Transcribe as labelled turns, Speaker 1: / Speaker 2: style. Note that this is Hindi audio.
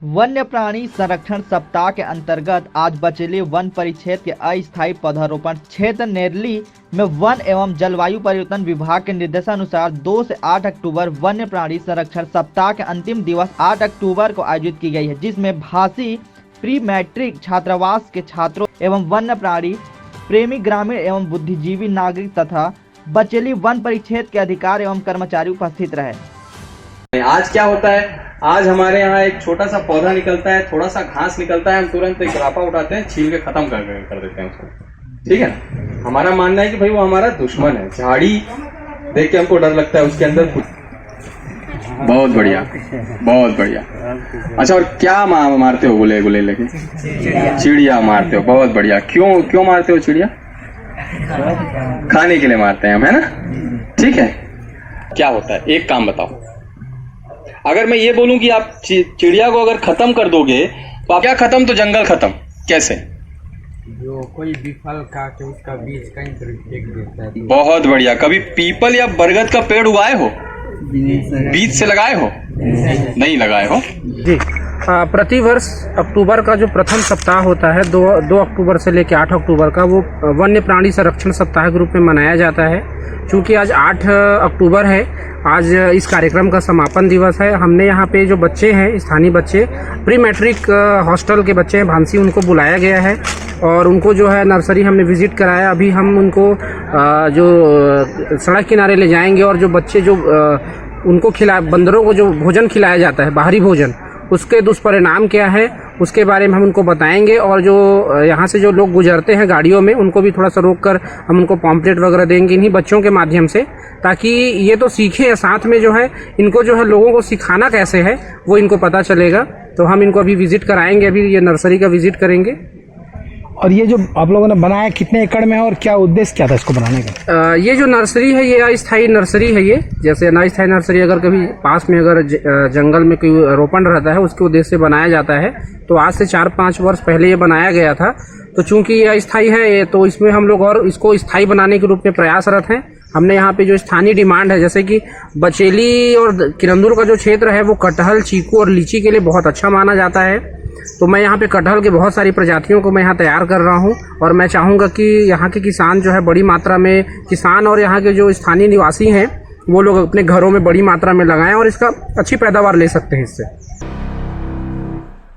Speaker 1: वन्य प्राणी संरक्षण सप्ताह के अंतर्गत आज बचेली वन परिक्षेत्र के अस्थायी पौधारोपण क्षेत्र नेरली में वन एवं जलवायु परिवर्तन विभाग के निर्देशानुसार 2 से 8 अक्टूबर वन्य प्राणी संरक्षण सप्ताह के अंतिम दिवस 8 अक्टूबर को आयोजित की गई है, जिसमें भासी प्री मैट्रिक छात्रावास के छात्रों एवं वन्य प्राणी प्रेमी ग्रामीण एवं बुद्धिजीवी नागरिक तथा बचेली वन परिक्षेत्र के अधिकारी एवं कर्मचारी उपस्थित रहे।
Speaker 2: आज क्या होता है, आज हमारे यहाँ एक छोटा सा पौधा निकलता है, थोड़ा सा घास निकलता है, हम तुरंत एक रापा उठाते हैं, छील के खत्म कर देते हैं उसको। ठीक है, हमारा मानना है कि भाई वो हमारा दुश्मन है। झाड़ी देख के हमको डर लगता है, उसके अंदर कुछ। बहुत बढ़िया, बहुत बढ़िया। अच्छा, और क्या मारते हो? गुले गुले लेके चिड़िया मारते हो? बहुत बढ़िया। क्यों मारते हो चिड़िया? खाने के लिए मारते हैं हम, है ना? ठीक है, क्या होता है, एक काम बताओ। अगर मैं ये बोलूं कि आप चिड़िया को अगर खत्म कर दोगे तो आप क्या खत्म तो जंगल खत्म, कैसे?
Speaker 3: जो कोई भी फल खा के उसका बीज कहीं पर फेंक देता है।
Speaker 2: बहुत बढ़िया। कभी पीपल या बरगद का पेड़ उगाए हो? बीज से लगाए हो? नहीं लगाए हो
Speaker 4: जी। प्रतिवर्ष अक्टूबर का जो प्रथम सप्ताह होता है 2 अक्टूबर से लेकर 8 अक्टूबर का, वो वन्य प्राणी संरक्षण सप्ताह के रूप में मनाया जाता है। क्योंकि आज 8 अक्टूबर है, आज इस कार्यक्रम का समापन दिवस है। हमने यहाँ पे जो बच्चे हैं, स्थानीय बच्चे, प्री मैट्रिक हॉस्टल के बच्चे हैं भांसी, उनको बुलाया गया है और उनको जो है नर्सरी हमने विजिट कराया। अभी हम उनको जो सड़क किनारे ले जाएंगे और जो बच्चे जो उनको बंदरों को जो भोजन खिलाया जाता है, बाहरी भोजन, उसके दुष्परिणाम क्या है उसके बारे में हम उनको बताएंगे। और जो यहाँ से जो लोग गुजरते हैं गाड़ियों में, उनको भी थोड़ा सा रोक कर हम उनको पॉम्पलेट वगैरह देंगे इन्हीं बच्चों के माध्यम से, ताकि ये तो सीखे, साथ में जो है इनको जो है लोगों को सिखाना कैसे है वो इनको पता चलेगा। तो हम इनको अभी विजिट कराएंगे, अभी ये नर्सरी का विजिट करेंगे।
Speaker 5: और ये जो आप लोगों ने बनाया कितने एकड़ में है और क्या उद्देश्य क्या था इसको बनाने का?
Speaker 4: ये जो नर्सरी है ये अस्थायी नर्सरी है। ये जैसे अस्थायी नर्सरी अगर कभी पास में अगर जंगल में कोई रोपण रहता है उसके उद्देश्य से बनाया जाता है। तो आज से 4-5 वर्ष पहले ये बनाया गया था। तो चूंकि ये अस्थायी है तो इसमें हम लोग और इसको स्थायी बनाने के रूप में प्रयासरत हैं। हमने यहाँ पे जो स्थानीय डिमांड है, जैसे कि बचेली और किरंदुल का जो क्षेत्र है वो कटहल, चीकू और लीची के लिए बहुत अच्छा माना जाता है। तो मैं यहाँ पे कटहल के बहुत सारी प्रजातियों को मैं यहाँ तैयार कर रहा हूँ और मैं चाहूँगा कि यहाँ के किसान जो है बड़ी मात्रा में, किसान और यहाँ के जो स्थानीय निवासी हैं वो लोग अपने घरों में बड़ी मात्रा में लगाएं और इसका अच्छी पैदावार ले सकते हैं इससे।